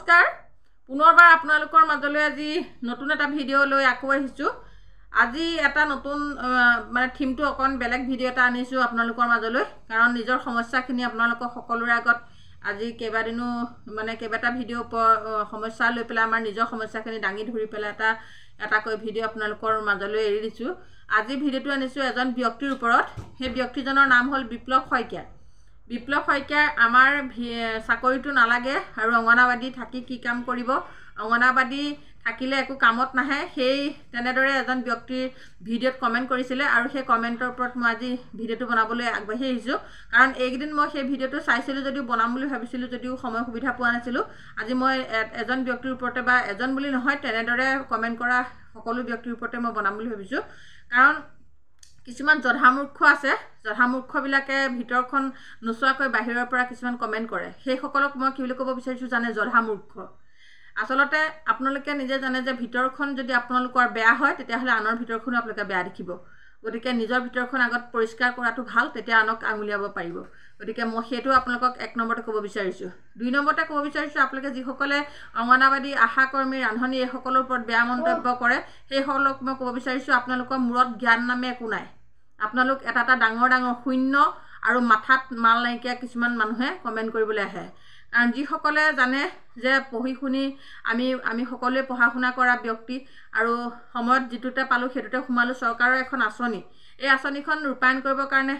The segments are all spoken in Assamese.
নমস্কাৰ পুনৰবাৰ আপোনালোকৰ মাজলৈ আজি নতুন এটা ভিডিঅ' লৈ আকৌ আহিছো আজি এটা নতুন মানে থিমটো অকন বেলেগ ভিডিঅ' এটা আনিছো আপোনালোকৰ মাজলৈ কাৰণ নিজৰ সমস্যাখিনি আপোনালোকৰ সকলোৰে আগত আজি কেইবাদিনো মানে কেইবাটা ভিডিঅ' সমস্যা লৈ পেলাই আমাৰ নিজৰ সমস্যাখিনি দাঙি ধৰি পেলাই এটাকৈ ভিডিঅ' আপোনালোকৰ মাজলৈ এৰি দিছো আজি ভিডিঅ'টো আনিছো এজন ব্যক্তিৰ ওপৰত সেই ব্যক্তিজনৰ নাম হ'ল বিপ্লৱ শইকীয়া বিপ্লৱ শইকীয়াৰ আমাৰ চাকৰিটো নালাগে আৰু অঙ্গনাবাদী থাকি কি কাম কৰিব অঙ্গনাবাদী থাকিলে একো কামত নাহে সেই তেনেদৰে এজন ব্যক্তিৰ ভিডিঅ'ত কমেন্ট কৰিছিলে আৰু সেই কমেন্টৰ ওপৰত মই আজি ভিডিঅ'টো বনাবলৈ আগবাঢ়ি আহিছো কাৰণ এইদিন মই সেই ভিডিঅ'টো চাইছিলো যদিও বনাম বুলি ভাবিছিলো যদিও সময় সুবিধা পোৱা নাছিলো আজি মই এজন ব্যক্তিৰ ওপৰতে বা এজন বুলি নহয় তেনেদৰে কমেন্ট কৰা সকলো ব্যক্তিৰ ওপৰতে মই বনাম বুলি ভাবিছো কাৰণ কিছুমান জধামূৰ্খ আছে জধামূৰ্খ বিলাকে ভিতৰখন নুচুৱাকৈ বাহিৰৰ পৰা কিছুমান কমেন্ট কৰে সেই সকলক মই কি বুলি ক'ব বিচাৰিছো জানে জধামূৰ্খ আসলতে আপোনালোকে নিজে জানে যে ভিতৰখন যদি আপোনালোকৰ বেয়া হয় তেতিয়া হলে আনৰ ভিতৰখনো আপোনালোকে বেয়া দেখিব গতিকে নিজৰ ভিতৰখন আগত পৰিষ্কাৰ কৰাটো ভাল তেতিয়া আনক আঙুলিয়াব পাৰিব গতিকে মই সেইটো আপোনালোকক এক নম্বৰতে ক'ব বিচাৰিছো দুই নম্বৰতে ক'ব বিচাৰিছো আপোনালোকে যিসকলে অঙ্গনাবাদী আশা কৰ্মী ৰান্ধনী এই সকলৰ ওপৰত বেয়া মন্তব্য কৰে সেই সকলক মই ক'ব বিচাৰিছো আপোনালোকৰ মূৰত জ্ঞান নামে একো নাই আপোনালোক এটা ডাঙৰ শূন্য আৰু মাথাত মাল নাইকিয়া কিছুমান মানুহে কমেন্ট কৰিবলৈ আহে কাৰণ যিসকলে জানে যে পঢ়ি শুনি আমি সকলোৱে পঢ়া শুনা কৰা ব্যক্তি আৰু সময়ত যেতুতে পালো হেতুতে সোমালো চৰকাৰৰ এখন আঁচনি এই আঁচনিখন ৰূপায়ণ কৰিবৰ কাৰণে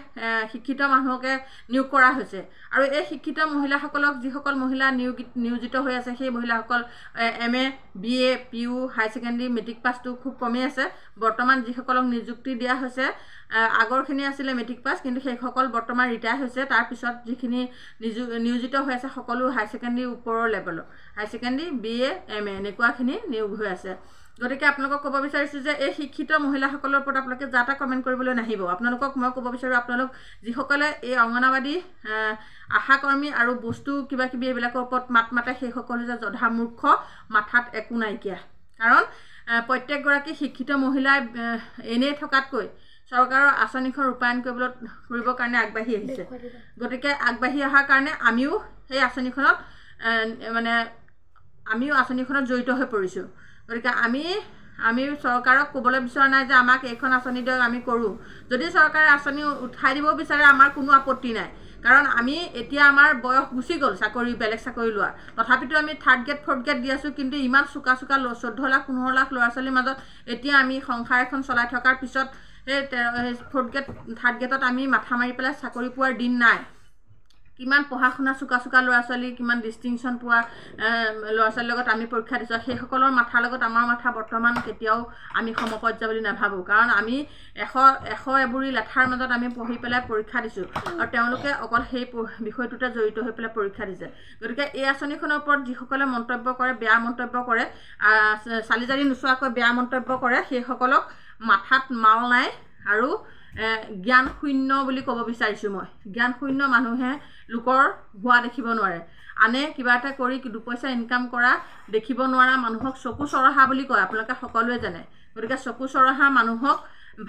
শিক্ষিত মানুহকে নিয়োগ কৰা হৈছে আৰু এই শিক্ষিত মহিলাসকলক যিসকল মহিলা নিয়োজিত হৈ আছে সেই মহিলাসকল MA BA PU হাই সেকেন্ডাৰী মেট্ৰিক পাছটো খুব কমই আছে বৰ্তমান যিসকলক নিযুক্তি দিয়া হৈছে আগৰখিনি আছিল মেট্ৰিক পাছ কিন্তু সেইসকল বৰ্তমান ৰিটায়াৰ হৈছে তাৰ পিছত যিখিনি নিয়োজিত হৈ আছে সকলো হাই সেকেন্ডাৰী ওপৰৰ লেভেলৰ হাই সেকেন্ডাৰী BA MA এনেকুৱাখিনি নিয়োগ হৈ আছে গতিকে আপোনালোকক ক'ব বিচাৰিছো যে এই শিক্ষিত মহিলাসকলৰ ওপৰত আপোনালোকে যাতা কমেন্ট কৰিবলৈ নাহিব আপোনালোকক মই ক'ব বিচাৰো আপোনালোক যিসকলে এই অঙ্গনাবাদী আশা কৰ্মী আৰু বস্তু কিবা কিবি এইবিলাকৰ ওপৰত মাত মাতে সেই সকলো যে জধামূৰ্খ মাথাত একো নাইকিয়া কাৰণ প্ৰত্যেক গৰাকী শিক্ষিত মহিলাই এনে থকাতকৈ চৰকাৰৰ আঁচনিখন ৰূপায়ণ কৰিবৰ কাৰণে আগবাঢ়ি আহিছে গতিকে আগবাঢ়ি অহাৰ কাৰণে আমিও সেই আঁচনিখনত মানে আমিও আঁচনিখনত জড়িত হৈ পৰিছো গতিকে আমি চৰকাৰক ক'বলৈ বিচৰা নাই যে আমাক এইখন আঁচনি দিয়ক আমি কৰো যদি চৰকাৰে আঁচনি উঠাই দিব বিচাৰে আমাৰ কোনো আপত্তি নাই কাৰণ আমি এতিয়া আমাৰ বয়স গুছি গ'ল চাকৰি বেলেগ চাকৰি লোৱা তথাপিতো আমি 3rd গ্ৰেড 4th গ্ৰেড দি আছো কিন্তু ইমান চুকা 14 লাখ 15 লাখ ল'ৰা ছোৱালীৰ মাজত এতিয়া আমি সংসাৰ এখন চলাই থকাৰ পিছত এই 4th গ্ৰেড 3rd গ্ৰেডত আমি মাথা মাৰি পেলাই চাকৰি পোৱাৰ দিন নাই কিমান পঢ়া শুনা চুকা ল'ৰা ছোৱালী কিমান ডিস্টিংশন পোৱা ল'ৰা ছোৱালীৰ লগত আমি পৰীক্ষা দিছো সেই সকলৰ মাথাৰ লগত আমাৰ মাথা বৰ্তমান কেতিয়াও আমি সমপৰ্যায় বুলি নাভাবো কাৰণ আমি 100 এবুৰি লেঠাৰ মাজত আমি পঢ়ি পেলাই পৰীক্ষা দিছো আৰু তেওঁলোকে অকল সেই বিষয়টোতে জড়িত হৈ পেলাই পৰীক্ষা দিছে গতিকে এই আঁচনিখনৰ ওপৰত যিসকলে মন্তব্য কৰে বেয়া মন্তব্য কৰে চালিজাৰি নুচুৱাকৈ বেয়া মন্তব্য কৰে সেই সকলক মাথাত মাল নাই আৰু জ্ঞান শূন্য বুলি ক'ব বিচাৰিছো মই জ্ঞান শূন্য মানুহে লোকৰ হোৱা দেখিব নোৱাৰে আনে কিবা এটা কৰি দুপইচা ইনকাম কৰা দেখিব নোৱাৰা মানুহক চকু চৰহা বুলি কয় আপোনালোকে সকলোৱে জানে গতিকে চকু চৰহা মানুহক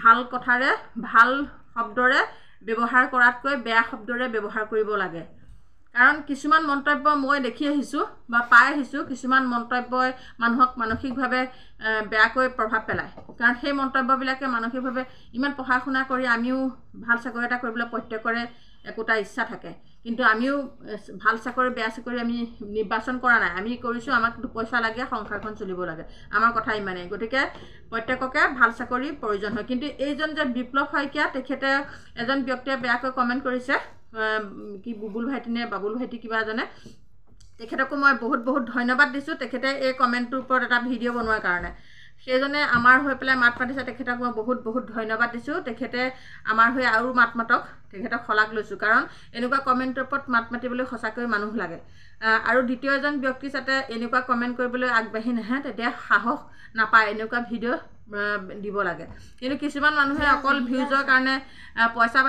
ভাল কথাৰে ভাল শব্দৰে ব্যৱহাৰ কৰাতকৈ বেয়া শব্দৰে ব্যৱহাৰ কৰিব লাগে কাৰণ কিছুমান মন্তব্য মই দেখি আহিছো বা পাই আহিছো কিছুমান মন্তব্যই মানুহক মানসিকভাৱে বেয়াকৈ প্ৰভাৱ পেলায় কাৰণ সেই মন্তব্যবিলাকে মানসিকভাৱে ইমান পঢ়া শুনা কৰি আমিও ভাল চাকৰি এটা কৰিবলৈ প্ৰত্যেকৰে একোটা ইচ্ছা থাকে কিন্তু আমিও ভাল চাকৰি বেয়া চাকৰি আমি নিৰ্বাচন কৰা নাই আমি কৰিছো আমাক দুপইচা লাগে সংসাৰখন চলিব লাগে আমাৰ কথা ইমানেই গতিকে প্ৰত্যেককে ভাল চাকৰি প্ৰয়োজন হয় কিন্তু এইজন যে বিপ্লৱ শইকীয়া তেখেতে এজন ব্যক্তিয়ে বেয়াকৈ কমেন্ট কৰিছে কি বুবুল ভাইটি নে বাবুল ভাইটি কিবা জানে তেখেতকো মই বহুত ধন্যবাদ দিছো তেখেতে এই কমেন্টৰ ওপৰত এটা ভিডিঅ' বনোৱাৰ কাৰণে সেইজনে আমাৰ হৈ পেলাই মাত মাতিছে তেখেতক মই বহুত ধন্যবাদ দিছো তেখেতে আমাৰ হৈ আৰু মাত মাতক তেখেতক খলাক লৈছো কাৰণ এনেকুৱা কমেন্টৰ ওপৰত মাত মাতিবলৈ সঁচাকৈ মানুহ লাগে আৰু দ্বিতীয় এজন ব্যক্তি যাতে এনেকুৱা কমেন্ট কৰিবলৈ আগবাঢ়ি নাহে তেতিয়া সাহস নাপায় এনেকুৱা ভিডিঅ' দিব লাগে কিন্তু কিছুমান মানুহে অকল ভিউজৰ কাৰণে পইচা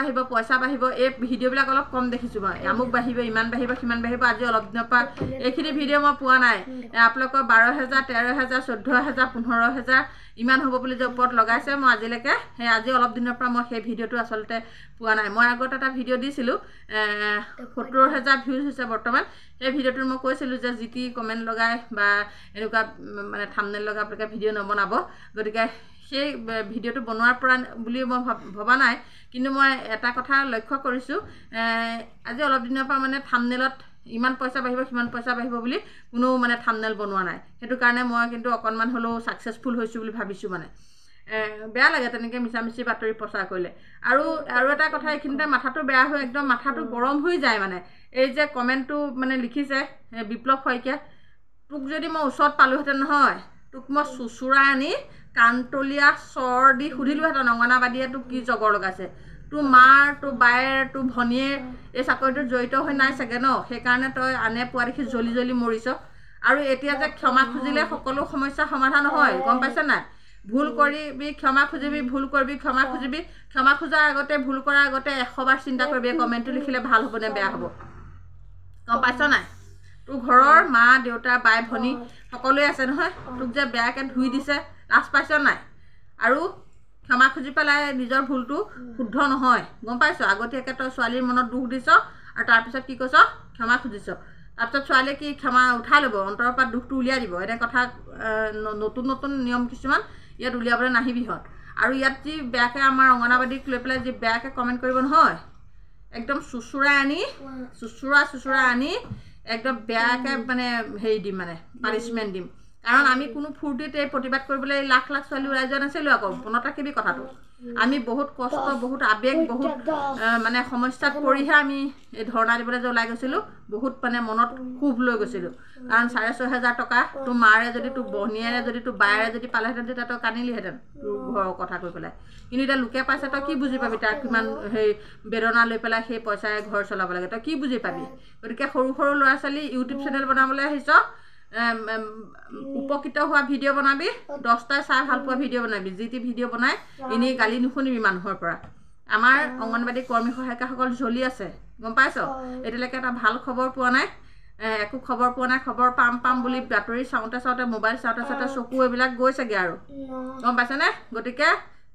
বাঢ়িব এই ভিডিঅ'বিলাক অলপ কম দেখিছো মই আমুক বাঢ়িব ইমান বাঢ়িব সিমান বাঢ়িব আজি অলপ দিনৰ পৰা এইখিনি ভিডিঅ' মই পোৱা নাই আপোনালোকৰ 12,000 13,000 14,000 15,000 ইমান হ'ব বুলি যে ওপৰত লগাইছে মই আজিলৈকে আজি অলপ দিনৰ পৰা মই সেই ভিডিঅ'টো আসলতে পোৱা নাই মই আগত এটা ভিডিঅ' দিছিলো 70,000 ভিউজ হৈছে বৰ্তমান এই ভিডিঅ'টোত মই কৈছিলোঁ যে যি টি কমেণ্ট লগাই বা এনেকুৱা মানে থাম্বনেইল লগাই আপোনালোকে ভিডিঅ' নবনাব গতিকে সেই ভিডিঅ'টো বনোৱাৰ পৰা বুলি মই ভবা নাই কিন্তু মই এটা কথা লক্ষ্য কৰিছোঁ আজি অলপ দিনৰ পৰা মানে থাম্বনেইলত ইমান পইচা বাঢ়িব সিমান পইচা বাঢ়িব বুলি কোনো মানে থাম্বনেইল বনোৱা নাই সেইটো কাৰণে মই কিন্তু অকণমান হ'লেও ছাকচেছফুল হৈছোঁ বুলি ভাবিছোঁ মানে বেয়া লাগে তেনেকৈ মিছামিছি বাতৰি প্ৰচাৰ কৰিলে আৰু এটা কথা এইখিনিতে মাথাটো বেয়া হৈ একদম মাথাটো গৰম হৈ যায় মানে এই যে কমেণ্টটো মানে লিখিছে বিপ্লৱ শইকীয়া তোক যদি মই ওচৰত পালোহেঁতেন নহয় তোক মই চুচুৰাই আনি কাণতলীয়া চৰ দি সুধিলোহেঁতেন অংগনাবাদীয়ে তোক কি জগৰ লগাইছে তোৰ মাৰ তোৰ বায়েৰ তোৰ ভনীয়ে এই চাকৰিটোত জড়িত হৈ নাই চাগে ন সেইকাৰণে তই আনে পোৱা দেখি জ্বলি জ্বলি মৰিছ আৰু এতিয়া যে ক্ষমা খুজিলে সকলো সমস্যা সমাধান হয় গম পাইছে নাই ভুল কৰিবি ক্ষমা খুজিবি ভুল কৰিবি ক্ষমা খুজিবি ক্ষমা খোজাৰ আগতে ভুল কৰাৰ আগতে 100 বাৰ চিন্তা কৰিবি কমেণ্টটো লিখিলে ভাল হ'ব নে বেয়া হ'ব গম পাইছ নাই তোৰ ঘৰৰ মা দেউতা বাই ভনী সকলোৱে আছে নহয় তোক যে বেয়াকৈ ধুই দিছে লাজ পাইছ নাই আৰু ক্ষমা খুজি পেলাই নিজৰ ভুলটো শুদ্ধ নহয় গম পাইছ আগতীয়াকৈ তই ছোৱালীৰ মনত দুখ দিছ আৰু তাৰপিছত কি কৈছ ক্ষমা খুজিছ তাৰপিছত ছোৱালীয়ে কি ক্ষমা উঠাই ল'ব অন্তৰৰ পৰা দুখটো উলিয়াই দিব এনে কথা নতুন নতুন নিয়ম কিছুমান ইয়াত উলিয়াবলৈ নাহিবিহঁত আৰু ইয়াত যি বেয়াকৈ আমাৰ অংগনাবাদীক লৈ পেলাই যি বেয়াকৈ কমেণ্ট কৰিব নহয় একদম চুচুৰাই আনি একদম বেয়াকৈ মানে হেৰি দিম মানে পানিছমেণ্ট দিম কাৰণ আমি কোনো ফূৰ্তিতে প্ৰতিবাদ কৰিবলৈ লাখ লাখ ছোৱালী ওলাই যোৱা নাছিলোঁ আকৌ মনত ৰাখিবি কথাটো আমি বহুত কষ্ট বহুত আৱেগ বহুত মানে সমস্যাত পৰিহে আমি এই ধৰ্ণা দিবলৈ যে ওলাই গৈছিলোঁ বহুত মানে মনত ক্ষোভ লৈ গৈছিলোঁ কাৰণ 6,500 টকা তোৰ মাৰে যদি তোৰ ভনীয়েৰে যদি তোৰ বায়েৰে যদি পালেহেঁতেন তেতিয়া তই কান্দিলিহেঁতেন তোৰ ঘৰৰ কথা কৈ পেলাই কিন্তু এতিয়া লোকে পাইছে তই কি বুজি পাবি তাৰ কিমান সেই বেদনা লৈ পেলাই সেই পইচাৰে ঘৰ চলাব লাগে তই কি বুজি পাবি গতিকে সৰু সৰু ল'ৰা ছোৱালী ইউটিউব চেনেল বনাবলৈ আহিছ উপকৃত হোৱা ভিডিঅ' বনাবি 10টাই চাই ভাল পোৱা ভিডিঅ' বনাবি যি টি ভিডিঅ' বনাই এনেই গালি নুশুনিবি মানুহৰ পৰা আমাৰ অংগনবাদী কৰ্মী সহায়িকাসকল জ্বলি আছে গম পাইছ এতিয়ালৈকে এটা ভাল খবৰ পোৱা নাই একো খবৰ পোৱা নাই খবৰ পাম বুলি বাতৰি চাওঁতে মোবাইল চাওঁতে চকু এইবিলাক গৈছেগৈ আৰু গম পাইছেনে গতিকে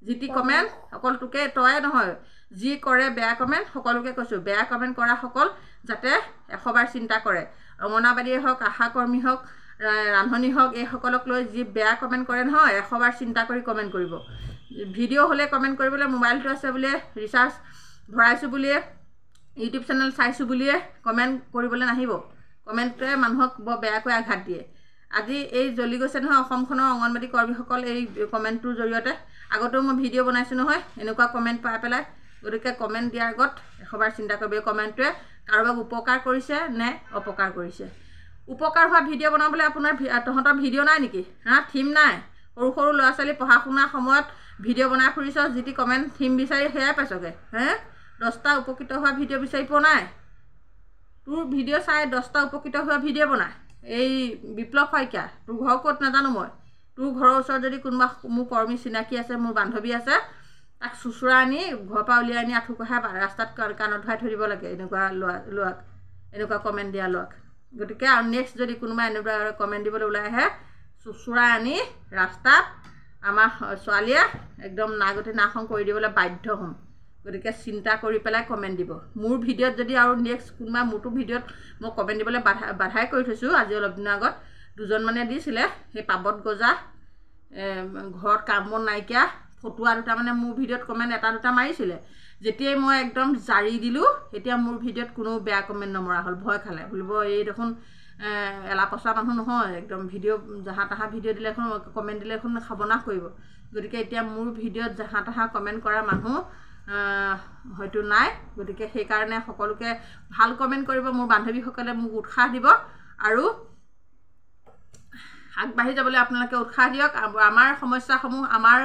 যি টি কমেণ্ট অকল তোকে তয়ে নহয় যি কৰে বেয়া কমেণ্ট সকলোকে কৈছোঁ বেয়া কমেণ্ট কৰা সকল যাতে 100 বাৰ চিন্তা কৰে অংগনাবাদীয়ে হওক আশা কৰ্মী হওক ৰান্ধনী হওক এইসকলক লৈ যি বেয়া কমেণ্ট কৰে নহয় 100 বাৰ চিন্তা কৰি কমেণ্ট কৰিব ভিডিঅ' হ'লে কমেণ্ট কৰিবলৈ মোবাইলটো আছে বুলিয়ে ৰিচাৰ্জ ভৰাইছোঁ বুলিয়ে ইউটিউব চেনেল চাইছোঁ বুলিয়ে কমেণ্ট কৰিবলৈ নাহিব কমেণ্টটোৱে মানুহক বৰ বেয়াকৈ আঘাত দিয়ে আজি এই জ্বলি গৈছে নহয় অসমখনৰ অংগনবাদী কৰ্মীসকল এই কমেণ্টটোৰ জৰিয়তে আগতেও মই ভিডিঅ' বনাইছোঁ নহয় এনেকুৱা কমেণ্ট পাই পেলাই গতিকে কমেণ্ট দিয়াৰ আগত 100 বাৰ চিন্তা কৰিব কমেণ্টটোৱে কাৰোবাক উপকাৰ কৰিছে নে অপকাৰ কৰিছে উপকাৰ হোৱা ভিডিঅ' বনাবলৈ আপোনাৰ তহঁতৰ ভিডিঅ' নাই নেকি থিম নাই সৰু সৰু ল'ৰা ছোৱালী পঢ়া শুনাৰ সময়ত ভিডিঅ' বনাই ফুৰিছ যি টি কমেণ্ট থিম বিচাৰি সেয়াই পাইছগৈ 10টা উপকৃত হোৱা ভিডিঅ' বিচাৰি পোৱা নাই তোৰ ভিডিঅ' চাই 10টা উপকৃত হোৱা ভিডিঅ' বনাই এই বিপ্লৱ শইকীয়া তোৰ ঘৰ ক'ত নাজানো মই তোৰ ঘৰৰ ওচৰত যদি কোনোবা মোৰ কৰ্মী চিনাকি আছে মোৰ বান্ধৱী আছে তাক চুচুৰা আনি ঘৰৰ পৰা উলিয়াই আনি আঁঠু কঢ়াই ৰাস্তাত কাণত ধৰাই থৈ দিব লাগে এনেকুৱা লোৱাক এনেকুৱা কমেণ্ট দিয়া লোৱাক গতিকে আৰু নেক্সট যদি কোনোবাই এনেকুৱা কমেণ্ট দিবলৈ ওলাই আহে চুচুৰাই আনি ৰাস্তাত আমাৰ ছোৱালীয়ে একদম নাগতি নাশং কৰি দিবলৈ বাধ্য হ'ম গতিকে চিন্তা কৰি পেলাই কমেণ্ট দিব মোৰ ভিডিঅ'ত যদি আৰু নেক্সট কোনোবা মোৰটো ভিডিঅ'ত মই কমেণ্ট দিবলৈ বাধাই কৰি থৈছোঁ আজি অলপ দিনৰ আগত দুজনমানে দিছিলে সেই পাবত গজা ঘৰত কাম বন নাইকিয়া ফটোৱা দুটা মানে মোৰ ভিডিঅ'ত কমেণ্ট এটা দুটা মাৰিছিলে যেতিয়াই মই একদম জাৰি দিলোঁ এতিয়া মোৰ ভিডিঅ'ত কোনো বেয়া কমেণ্ট নমৰা হ'ল ভয় খালে বুলিব এই দেখোন এলা পচা মানুহ নহয় একদম ভিডিঅ' জাহা তাহা ভিডিঅ' দিলে এখন কমেণ্ট দিলে এখন খাবনাশ কৰিব গতিকে এতিয়া মোৰ ভিডিঅ'ত জাহা তাহা কমেণ্ট কৰা মানুহ হয়তো নাই গতিকে সেইকাৰণে সকলোকে ভাল কমেণ্ট কৰিব মোৰ বান্ধৱীসকলে মোক উৎসাহ দিব আৰু আগবাঢ়ি যাবলৈ আপোনালোকে উৎসাহ দিয়ক আমাৰ সমস্যাসমূহ আমাৰ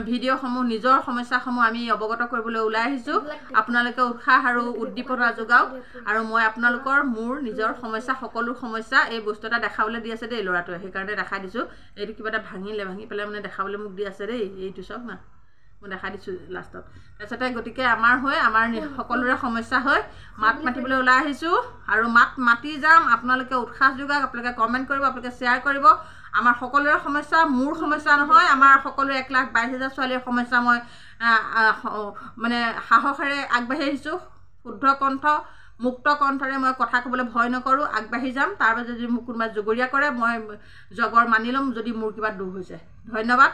ভিডিঅ'সমূহ নিজৰ সমস্যাসমূহ আমি অৱগত কৰিবলৈ ওলাই আহিছোঁ আপোনালোকে উৎসাহ আৰু উদ্দীপনা যোগাওক আৰু মই আপোনালোকৰ মোৰ নিজৰ সমস্যা সকলো সমস্যা এই বস্তু এটা দেখাবলৈ দি আছে দেই ল'ৰাটোৱে সেইকাৰণে দেখাই দিছোঁ এইটো কিবা এটা ভাঙি পেলাই মানে দেখাবলৈ মোক দি আছে দেই এইটো চাওক না মই দেখাই দিছোঁ লাষ্টত তাৰপিছতে গতিকে আমাৰ সকলোৰে সমস্যা হয় মাত মাতিবলৈ ওলাই আহিছোঁ আৰু মাতি যাম আপোনালোকে উৎসাহ যোগাওক আপোনালোকে কমেণ্ট কৰিব আপোনালোকে শ্বেয়াৰ কৰিব আমাৰ সকলোৰে সমস্যা মোৰ সমস্যা নহয় আমাৰ সকলো 1,22,000 ছোৱালীৰ সমস্যা মই মানে সাহসেৰে আগবাঢ়ি আহিছোঁ শুদ্ধ কণ্ঠ মুক্ত কণ্ঠৰে মই কথা ক'বলৈ ভয় নকৰোঁ, আগবাঢ়ি যাম। তাৰ বাবে যদি মোক কোনোবাই জগৰীয়া কৰে মই জগৰ মানি ল'ম যদি মোৰ কিবা দুখ হৈছে। ধন্যবাদ।